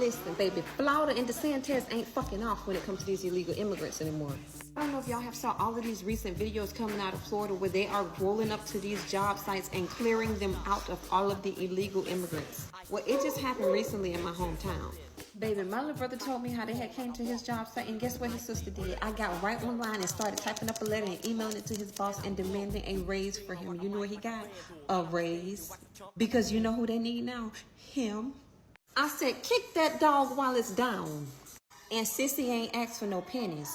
Listen, baby, Florida and DeSantis ain't fucking off when it comes to these illegal immigrants anymore. I don't know if y'all have saw all of these recent videos coming out of Florida where they are rolling up to these job sites and clearing them out of all of the illegal immigrants. Well, it just happened recently in my hometown. Baby, my little brother told me how they had came to his job site, and guess what his sister did? I got right online and started typing up a letter and emailing it to his boss and demanding a raise for him. You know what he got? A raise. Because you know who they need now? Him. I said, kick that dog while it's down. And Sissy ain't asked for no pennies.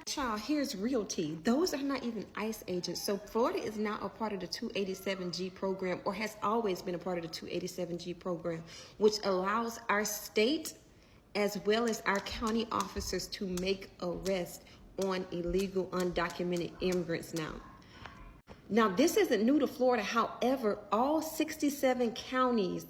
Child, here's real tea. Those are not even ICE agents. So Florida is now a part of the 287G program, or has always been a part of the 287G program, which allows our state as well as our county officers to make arrests on illegal undocumented immigrants now. Now, this isn't new to Florida. However, all 67 counties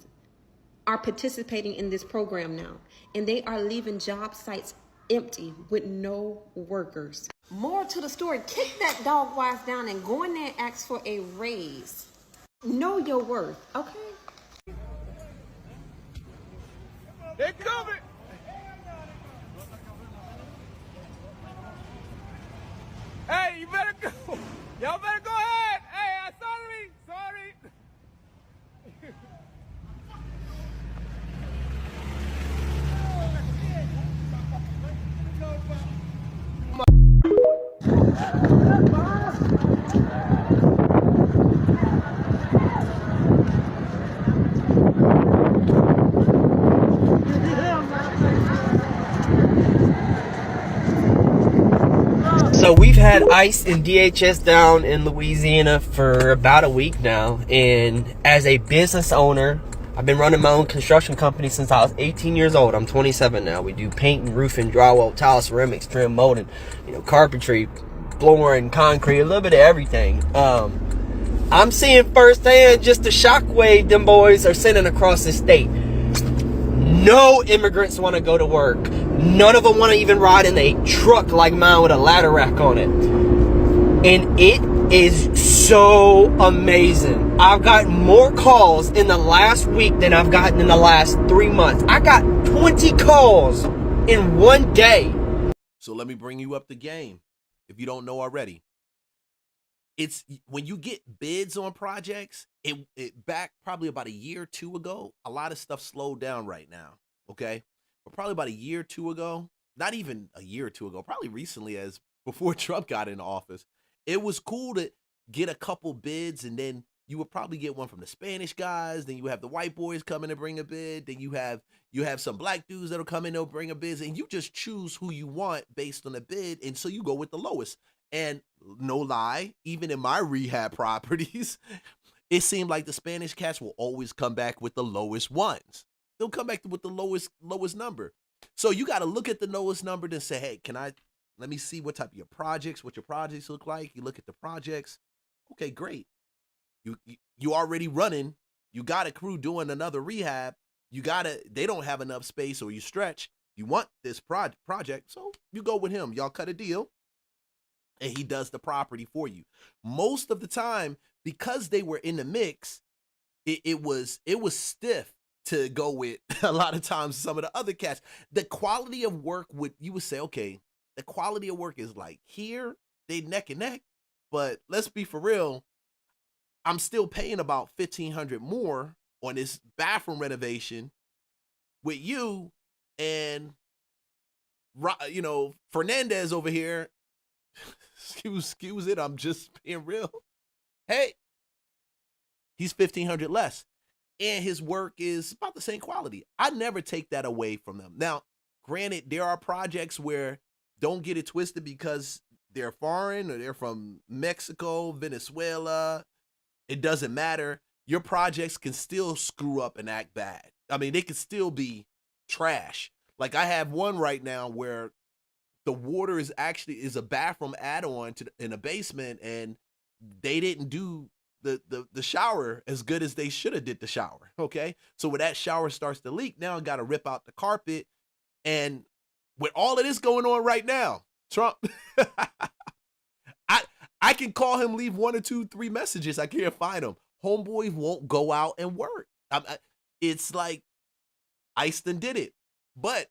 are participating in this program now, and they are leaving job sites empty with no workers. More to the story, kick that dog wise down and go in there and ask for a raise. Know your worth, okay? They coming! Hey, you better go! Y'all better go ahead! Hey, sorry! So we've had ICE and DHS down in Louisiana for about a week now, and as a business owner, I've been running my own construction company since I was 18 years old. I'm 27 now. We do painting, roofing, drywall, tile, ceramics, trim, molding, carpentry, flooring, concrete, a little bit of everything. I'm seeing firsthand just the shockwave them boys are sending across the state. No immigrants want to go to work. None of them want to even ride in a truck like mine with a ladder rack on it. And it is so amazing. I've gotten more calls in the last week than I've gotten in the last 3 months. I got 20 calls in one day. So let me bring you up the game, if you don't know already. It's when you get bids on projects, it back probably about a year or two ago, a lot of stuff slowed down right now, okay? But probably about a year or two ago, not even a year or two ago, probably recently, as before Trump got into office, it was cool to get a couple bids, and then you would probably get one from the Spanish guys, then you have the white boys coming to bring a bid, then you have some black dudes that'll come in, they'll bring a bid, and you just choose who you want based on the bid, and so you go with the lowest. And no lie, even in my rehab properties, it seemed like the Spanish cats will always come back with the lowest ones. They'll come back with the lowest number. So you got to look at the lowest number and say, hey, let me see what what your projects look like. You look at the projects. Okay, great. You already running. You got a crew doing another rehab. They don't have enough space, or you stretch. You want this project, so you go with him. Y'all cut a deal, and he does the property for you. Most of the time, because they were in the mix, it was stiff to go with a lot of times some of the other cats. The quality of work you would say, okay, the quality of work is like here, they neck and neck, but let's be for real, I'm still paying about $1,500 more on this bathroom renovation with you and Fernandez over here. Excuse it, I'm just being real. Hey, he's $1,500 less, and his work is about the same quality. I never take that away from them. Now, granted, there are projects where, don't get it twisted, because they're foreign or they're from Mexico, Venezuela, it doesn't matter. Your projects can still screw up and act bad. I mean, they can still be trash. Like I have one right now where the water is a bathroom add-on in a basement, and they didn't do the shower as good as they should have did the shower. Okay, so when that shower starts to leak, now I got to rip out the carpet, and with all of this going on right now, Trump, I can call him, leave 1 or 2, 3 messages. I can't find him. Homeboy won't go out and work. It's like ICE done did it. But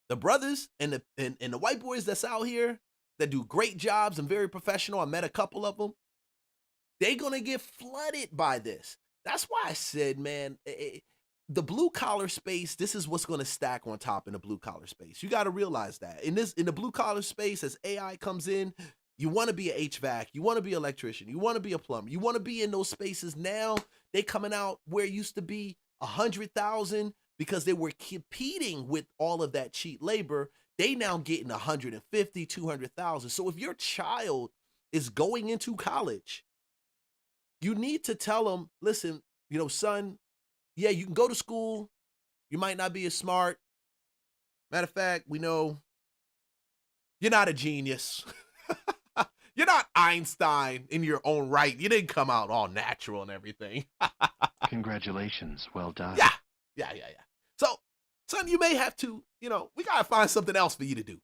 the brothers and the white boys that's out here that do great jobs and very professional, I met a couple of them, they're going to get flooded by this. That's why I said, man, the blue collar space, this is what's going to stack on top in the blue collar space. You got to realize that. In the blue collar space, as AI comes in, you want to be an HVAC, you want to be an electrician, you want to be a plumber, you want to be in those spaces. Now they coming out where it used to be 100,000 because they were competing with all of that cheap labor. They now getting 150, 200,000. So if your child is going into college, you need to tell them, listen, son, yeah, you can go to school. You might not be as smart. Matter of fact, we know you're not a genius. You're not Einstein in your own right. You didn't come out all natural and everything. Congratulations. Well done. Yeah. So, son, you may have to, we got to find something else for you to do.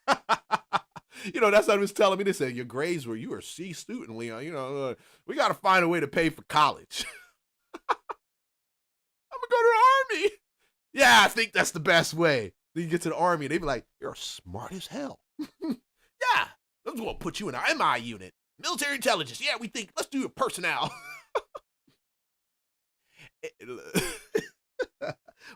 That's what I was telling me. They said, your grades you were a C student, Leon. We got to find a way to pay for college. I'm going to go to the Army. Yeah, I think that's the best way. Then you get to the Army and they be like, you're smart as hell. Yeah, I'm going to put you in our MI unit. Military intelligence. Yeah, we think, let's do a personnel.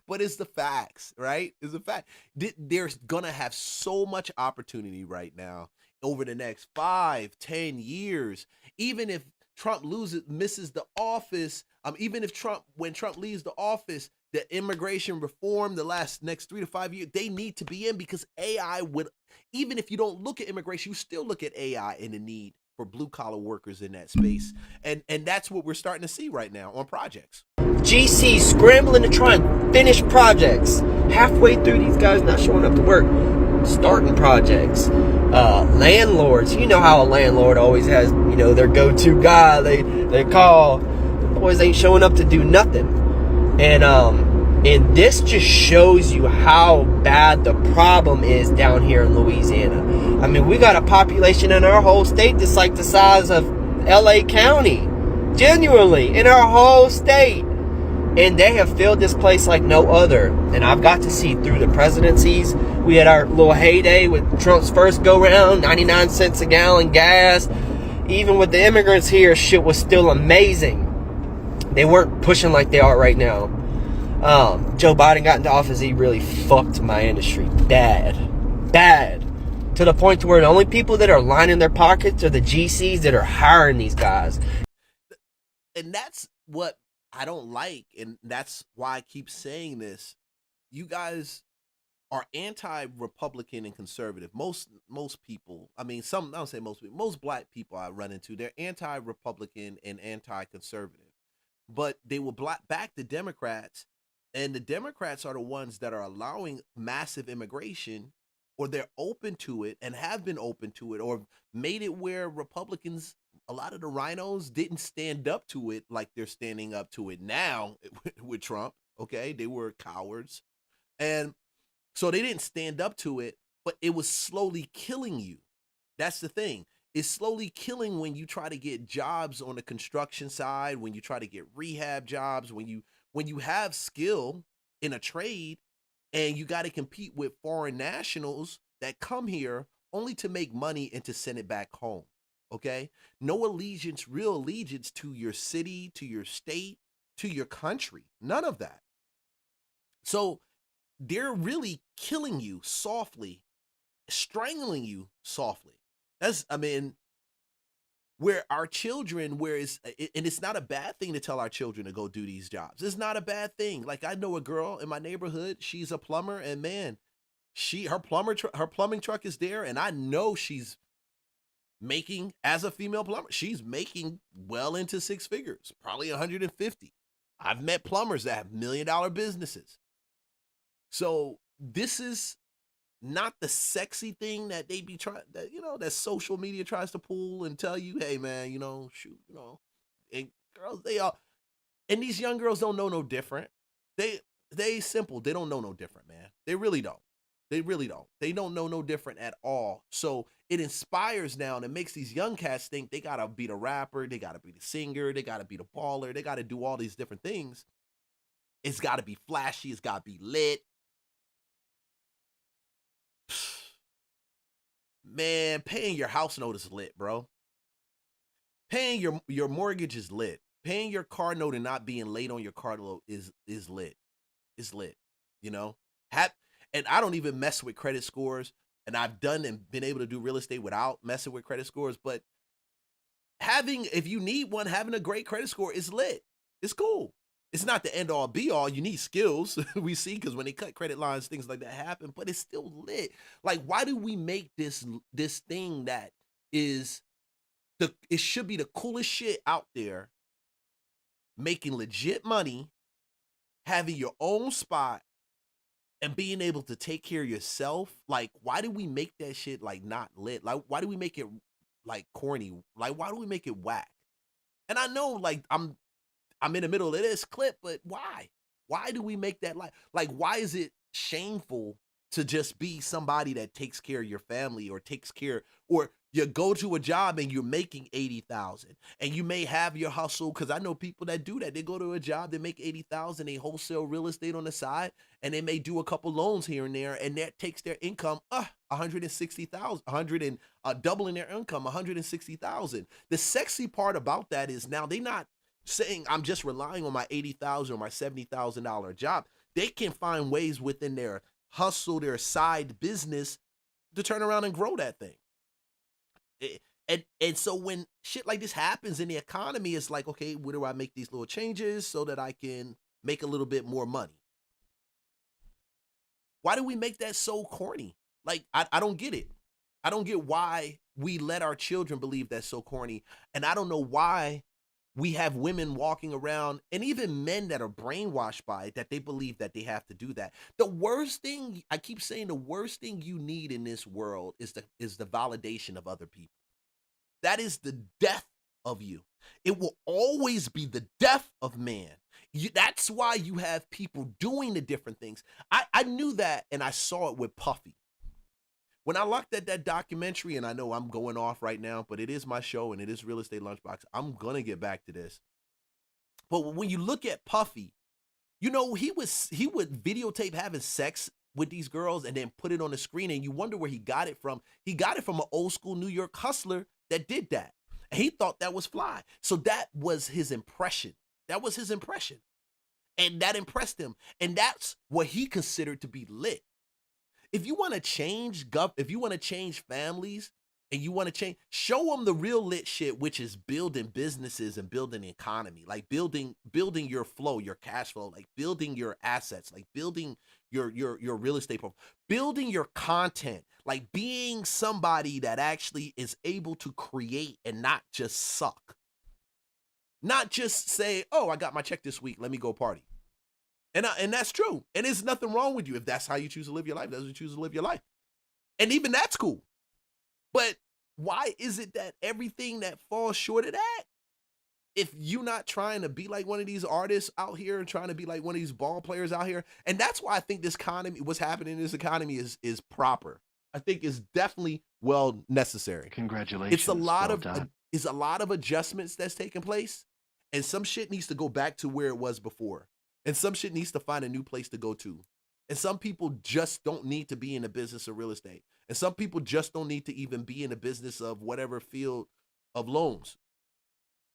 But it's the facts, right? It's the fact. There's going to have so much opportunity right now over the next 5-10 years. Even if Trump misses the office, even if when Trump leaves the office, the immigration reform, next 3 to 5 years, they need to be in because AI would, even if you don't look at immigration, you still look at AI and the need for blue collar workers in that space. And that's what we're starting to see right now on projects. GCs scrambling to try and finish projects. Halfway through, these guys not showing up to work, starting projects. Landlords, you know how a landlord always has, their go-to guy they call. Boys ain't showing up to do nothing. And this just shows you how bad the problem is down here in Louisiana. I mean, we got a population in our whole state that's like the size of LA County. Genuinely, in our whole state. And they have filled this place like no other. And I've got to see through the presidencies. We had our little heyday with Trump's first go-round, 99 cents a gallon gas. Even with the immigrants here, shit was still amazing. They weren't pushing like they are right now. Joe Biden got into office, he really fucked my industry bad. To the point to where the only people that are lining their pockets are the GCs that are hiring these guys. And that's what I don't like, and that's why I keep saying this. You guys are anti-Republican and conservative. Most people, I don't say most people, most black people I run into, they're anti-Republican and anti-conservative. But they will back the Democrats, and the Democrats are the ones that are allowing massive immigration, or they're open to it and have been open to it, or made it where Republicans, a lot of the rhinos didn't stand up to it like they're standing up to it now with Trump. Okay, they were cowards, and so they didn't stand up to it, but it was slowly killing you. That's the thing. It's slowly killing when you try to get jobs on the construction side, when you try to get rehab jobs, when you have skill in a trade and you got to compete with foreign nationals that come here only to make money and to send it back home. Okay? No real allegiance to your city, to your state, to your country. None of that. So they're really killing you softly, strangling you softly. Where our children, and it's not a bad thing to tell our children to go do these jobs. It's not a bad thing. Like, I know a girl in my neighborhood, she's a plumber, and man, her plumbing truck is there, and I know she's making, as a female plumber, she's making well into 6 figures, probably 150. I've met plumbers that have $1 million businesses. So this is not the sexy thing that they be trying, that social media tries to pull and tell you, hey man, and girls, and these young girls don't know no different. They simple. They don't know no different, man. They really don't. They don't know no different at all. So it inspires now, and it makes these young cats think they gotta be the rapper, they gotta be the singer, they gotta be the baller, they gotta do all these different things. It's got to be flashy. It's got to be lit. Man, paying your house note is lit, bro. Paying your mortgage is lit. Paying your car note and not being late on your car note is lit. It's lit, you know? And I don't even mess with credit scores, and I've done and been able to do real estate without messing with credit scores, but if you need one, having a great credit score is lit. It's cool. It's not the end all be all. You need skills. We see, because when they cut credit lines, things like that happen, but it's still lit. Like, why do we make this thing that is it should be the coolest shit out there, making legit money, having your own spot, and being able to take care of yourself? Like, why do we make that shit like not lit? Like, why do we make it like corny? Like, why do we make it whack? And I know, like, I'm in the middle of this clip, but why? Why do we make that like why is it shameful to just be somebody that takes care of your family, or you go to a job and you're making 80,000, and you may have your hustle? Because I know people that do that. They go to a job, they make 80,000, they wholesale real estate on the side, and they may do a couple loans here and there, and that takes their income 160,000, doubling their income 160,000. The sexy part about that is now they're not saying I'm just relying on my 80,000 or my $70,000 job. They can find ways within their hustle, their side business, to turn around and grow that thing. And so when shit like this happens in the economy, it's like, okay, where do I make these little changes so that I can make a little bit more money? Why do we make that so corny? Like, I don't get it. I don't get why we let our children believe that's so corny. And I don't know why we have women walking around, and even men that are brainwashed by it, that they believe that they have to do that. The worst thing, I keep saying, the worst thing you need in this world is the validation of other people. That is the death of you. It will always be the death of man. That's why you have people doing the different things. I knew that, and I saw it with Puffy. When I looked at that documentary, and I know I'm going off right now, but it is my show and it is Real Estate Lunchbox. I'm going to get back to this. But when you look at Puffy, you know, he would videotape having sex with these girls and then put it on the screen, and you wonder where he got it from. He got it from an old school New York hustler that did that. And he thought that was fly. So that was his impression. That was his impression. And that impressed him. And that's what he considered to be lit. If you want to change if you want to change families, and you want to change, show them the real lit shit, which is building businesses and building the economy, like building your flow, your cash flow, like building your assets, like building your real estate, building your content, like being somebody that actually is able to create and not just suck. Not just say, oh, I got my check this week, let me go party. And that's true. And there's nothing wrong with you. If that's how you choose to live your life, that's how you choose to live your life. And even that's cool. But why is it that everything that falls short of that, if you're not trying to be like one of these artists out here and trying to be like one of these ball players out here, and that's why I think this economy, what's happening in this economy is proper. I think it's definitely well necessary. Congratulations. It's a lot of adjustments that's taking place, and some shit needs to go back to where it was before. And some shit needs to find a new place to go to. And some people just don't need to be in the business of real estate. And some people just don't need to even be in the business of whatever field of loans.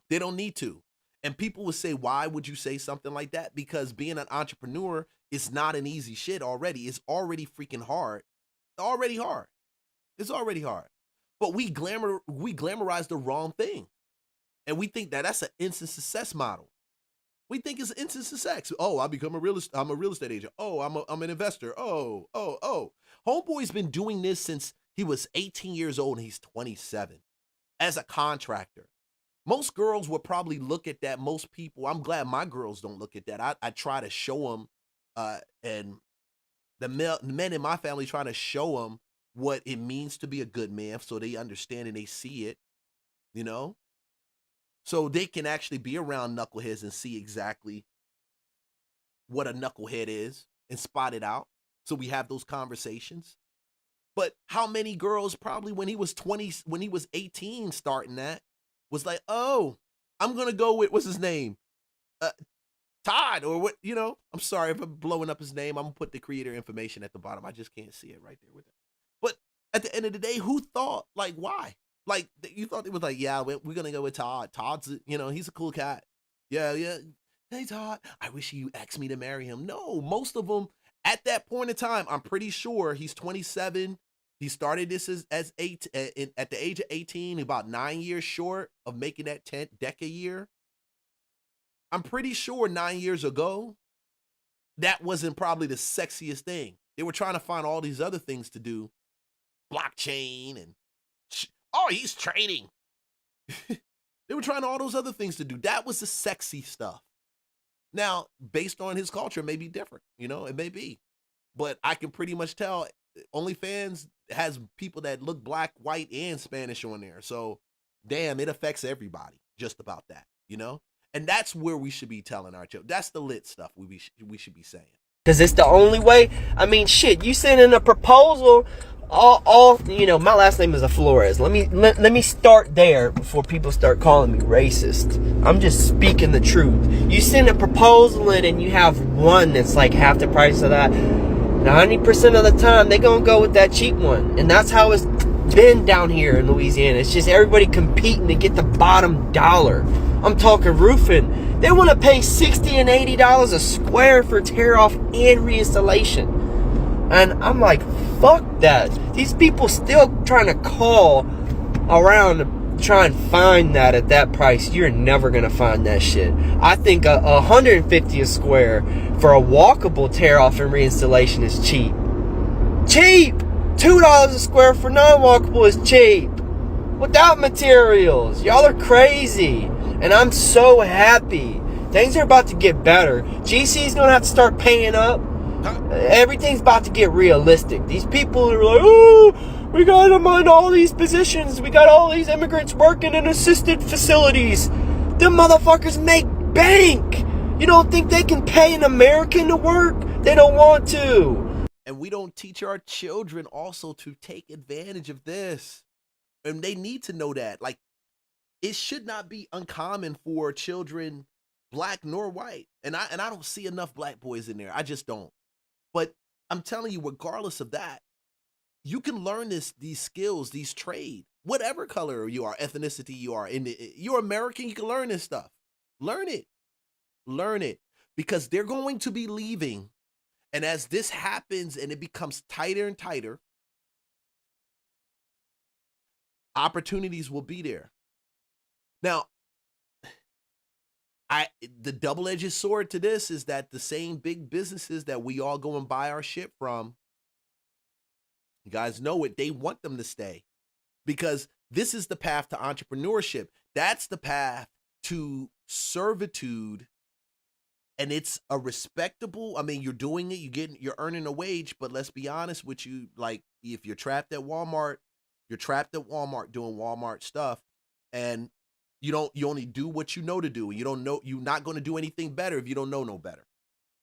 They don't need to. And people would say, why would you say something like that? Because being an entrepreneur is not an easy shit already. It's already freaking hard. Already hard. It's already hard. But we glamorize the wrong thing. And we think that that's an instant success model. We think it's instant success. Oh, I'm a real estate agent. Oh, I'm an investor. Oh. Homeboy's been doing this since he was 18 years old and he's 27 as a contractor. Most girls would probably look at that. Most people, I'm glad my girls don't look at that. I try to show them, and the men in my family trying to show them what it means to be a good man so they understand and they see it, you know? So they can actually be around knuckleheads and see exactly what a knucklehead is and spot it out. So we have those conversations. But how many girls probably when he was 18 starting that was like, oh, I'm going to go with, what's his name? Todd, or what, I'm sorry if I'm blowing up his name. I'm gonna put the creator information at the bottom. I just can't see it right there with it. But at the end of the day, who thought, like, why? Like, you thought it was like, yeah, we're gonna go with Todd. Todd's, he's a cool cat. Yeah. Hey, Todd, I wish you asked me to marry him. No, most of them at that point in time, I'm pretty sure he's 27. He started this as eight at the age of 18, about 9 years short of making that 10th decade year. I'm pretty sure 9 years ago, that wasn't probably the sexiest thing. They were trying to find all these other things to do, blockchain and he's trading. They were trying all those other things to do. That was the sexy stuff. Now, based on his culture, it may be different. It may be. But I can pretty much tell OnlyFans has people that look black, white, and Spanish on there. So, damn, it affects everybody just about that, And that's where we should be telling our children. That's the lit stuff we should be saying. Because it's the only way. I mean, shit, you send in a proposal, my last name is a Flores. Let me start there before people start calling me racist. I'm just speaking the truth. You send a proposal in and you have one that's like half the price of that. 90% of the time, they're going to go with that cheap one. And that's how it's been down here in Louisiana. It's just everybody competing to get the bottom dollar. I'm talking roofing. They want to pay $60 and $80 a square for tear off and reinstallation. And I'm like, fuck that. These people still trying to call around to try and find that at that price. You're never going to find that shit. I think $150 a square for a walkable tear off and reinstallation is cheap. Cheap! $2 a square for non-walkable is cheap. Without materials. Y'all are crazy. And I'm so happy. Things are about to get better. GC's going to have to start paying up. Everything's about to get realistic. These people are like, oh, we got them on all these positions. We got all these immigrants working in assisted facilities. Them motherfuckers make bank. You don't think they can pay an American to work? They don't want to. And we don't teach our children also to take advantage of this. And they need to know that. Like, it should not be uncommon for children, black nor white. And I don't see enough black boys in there. I just don't. But I'm telling you, regardless of that, you can learn these skills, these trade, whatever color you are, ethnicity you are, you're American, you can learn this stuff. Learn it, because they're going to be leaving. And as this happens and it becomes tighter and tighter, opportunities will be there. Now, the double-edged sword to this is that the same big businesses that we all go and buy our shit from, you guys know it, they want them to stay, because this is the path to entrepreneurship. That's the path to servitude. And it's a respectable, I mean, you're doing it, you're earning a wage, but let's be honest with you, like, if you're trapped at Walmart, you're trapped at Walmart doing Walmart stuff, and you only do what you know to do. You're not going to do anything better if you don't know no better.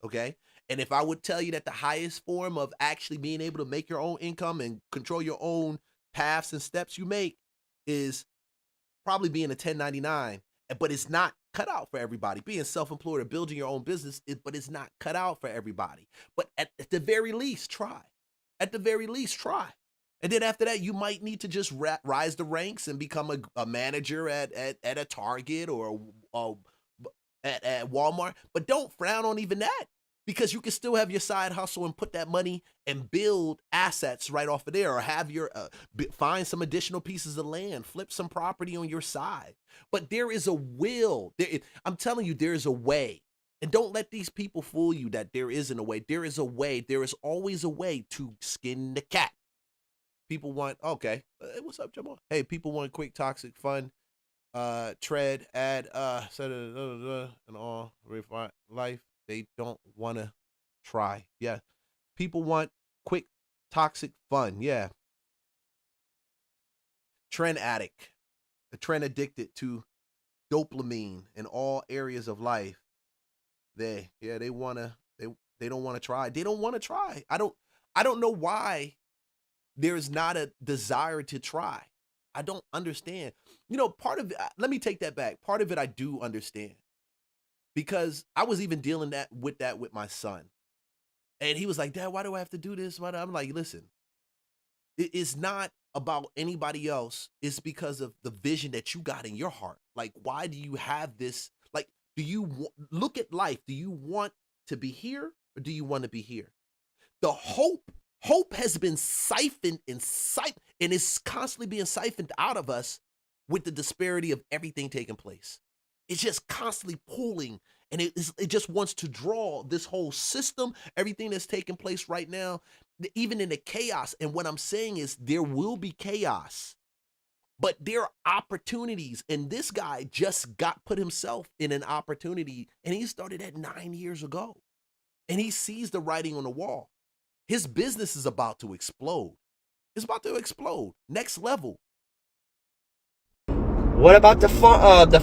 Okay. And if I would tell you that the highest form of actually being able to make your own income and control your own paths and steps you make is probably being a 1099, but it's not cut out for everybody. Being self-employed or building your own business, but it's not cut out for everybody. But at the very least, try. At the very least, try. And then after that, you might need to just rise the ranks and become a manager at a Target or at Walmart. But don't frown on even that, because you can still have your side hustle and put that money and build assets right off of there, or have your find some additional pieces of land, flip some property on your side. But there is a will. I'm telling you, there is a way. And don't let these people fool you that there isn't a way. There is a way. There is always a way to skin the cat. People want, okay, hey, what's up, Jamal? Hey, people want quick, toxic, fun, tread, add, and all, refine life. They don't want to try. Yeah. People want quick, toxic, fun. Yeah. Trend addict, a trend addicted to dopamine in all areas of life. They don't want to try. They don't want to try. I don't know why there's not a desire to try. I don't understand. Part of it, let me take that back. Part of it I do understand. because I was even dealing with my son. And he was like, Dad, why do I have to do this? I'm like, listen, it's not about anybody else. It's because of the vision that you got in your heart. Like, why do you have this? Like, do you look at life? Do you want to be here or do you want to be here? The hope has been siphoned and it's constantly being siphoned out of us with the disparity of everything taking place. It's just constantly pulling, and it just wants to draw this whole system, everything that's taking place right now, even in the chaos. And what I'm saying is there will be chaos, but there are opportunities. And this guy just put himself in an opportunity, and he started at 9 years ago. And he sees the writing on the wall. His business is about to explode. It's about to explode. Next level. What about the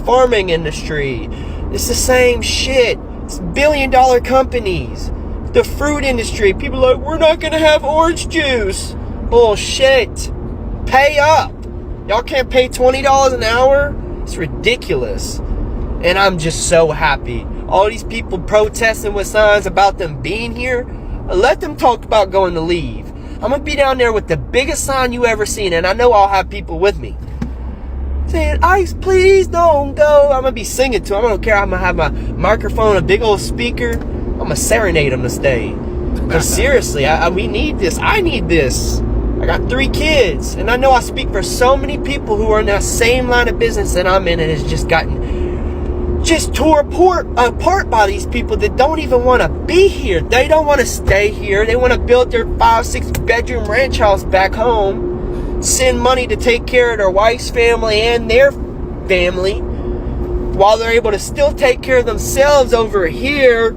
farming industry? It's the same shit. It's billion-dollar companies. The fruit industry, people are like, we're not gonna have orange juice. Bullshit. Pay up. Y'all can't pay $20 an hour? It's ridiculous. And I'm just so happy. All these people protesting with signs about them being here, let them talk about going to leave. I'm gonna be down there with the biggest sign you ever seen, and I know I'll have people with me saying, Ice, please don't go. I'm gonna be singing to them. I don't care. I'm gonna have my microphone, a big old speaker. I'm gonna serenade them to stay. But seriously, we need this. I need this. I got 3 kids, and I know I speak for so many people who are in that same line of business that I'm in, and has just gotten tore apart by these people that don't even want to be here. They don't want to stay here. They want to build their 5-6 bedroom ranch house back home, send money to take care of their wife's family and their family, while they're able to still take care of themselves over here.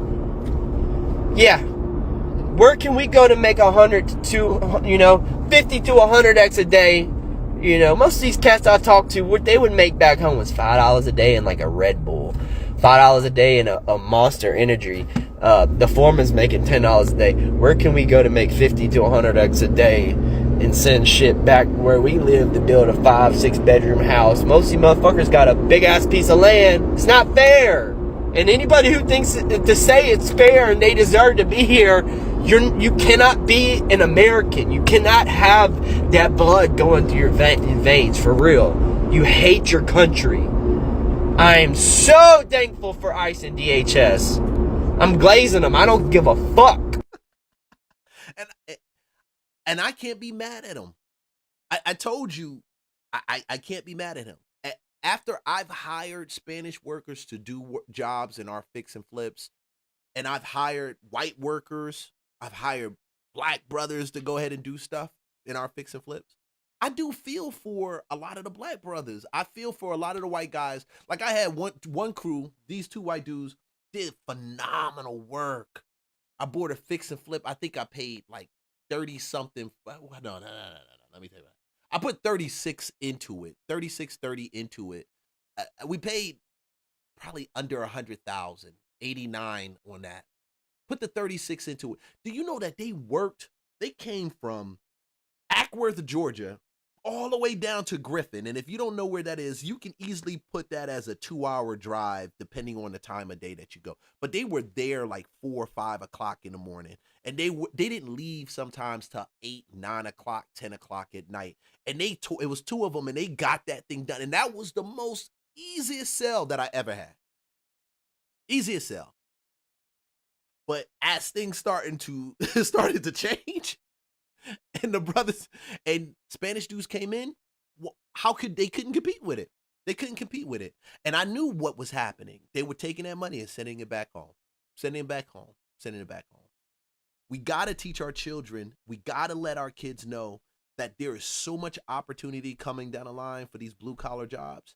Yeah. Where can we go to make 100 to 50 to 100x a day? Most of these cats I talk to, what they would make back home was $5 a day in like a Red Bull, $5 a day in a Monster Energy. The foreman's making $10 a day. Where can we go to make 50 to 100x a day and send shit back where we live to build a 5-6 bedroom house? Most of you motherfuckers got a big ass piece of land. It's not fair. And anybody who thinks to say it's fair and they deserve to be here, you cannot be an American. You cannot have that blood going through your veins, for real. You hate your country. I am so thankful for ICE and DHS. I'm glazing them. I don't give a fuck. And I can't be mad at him. I told you, I can't be mad at him. After I've hired Spanish workers to do jobs in our fix and flips, and I've hired white workers, I've hired black brothers to go ahead and do stuff in our fix and flips, I do feel for a lot of the black brothers. I feel for a lot of the white guys. Like, I had one crew, these 2 white dudes did phenomenal work. I bought a fix and flip. I think I paid like 30 something. No. Let me tell you. I put 36 into it, 36.30 into it. We paid probably under 100,000, 89 on that. Put the 36 into it. Do you know that they came from Ackworth, Georgia, all the way down to Griffin. And if you don't know where that is, you can easily put that as a 2-hour drive, depending on the time of day that you go. But they were there like 4 or 5 o'clock in the morning. And they didn't leave sometimes till 8, 9 o'clock, 10 o'clock at night. And it was 2 of them, and they got that thing done. And that was the most easiest sell that I ever had. Easiest sell. But as things started to change, and the brothers and Spanish dudes came in, they couldn't compete with it. They couldn't compete with it. And I knew what was happening. They were taking that money and sending it back home. Sending it back home. Sending it back home. We got to teach our children. We got to let our kids know that there is so much opportunity coming down the line for these blue-collar jobs.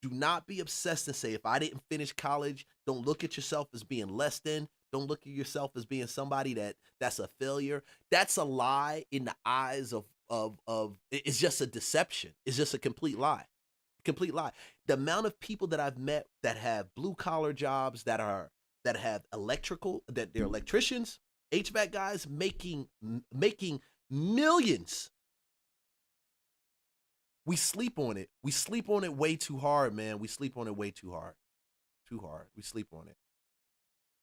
Do not be obsessed and say, if I didn't finish college, don't look at yourself as being less than. Don't look at yourself as being somebody that's a failure. That's a lie in the eyes of it's just a deception. It's just a complete lie. Complete lie. The amount of people that I've met that have blue-collar jobs, that have electrical, that they're electricians, HVAC guys, making millions. We sleep on it. We sleep on it way too hard, man. We sleep on it way too hard. Too hard. We sleep on it.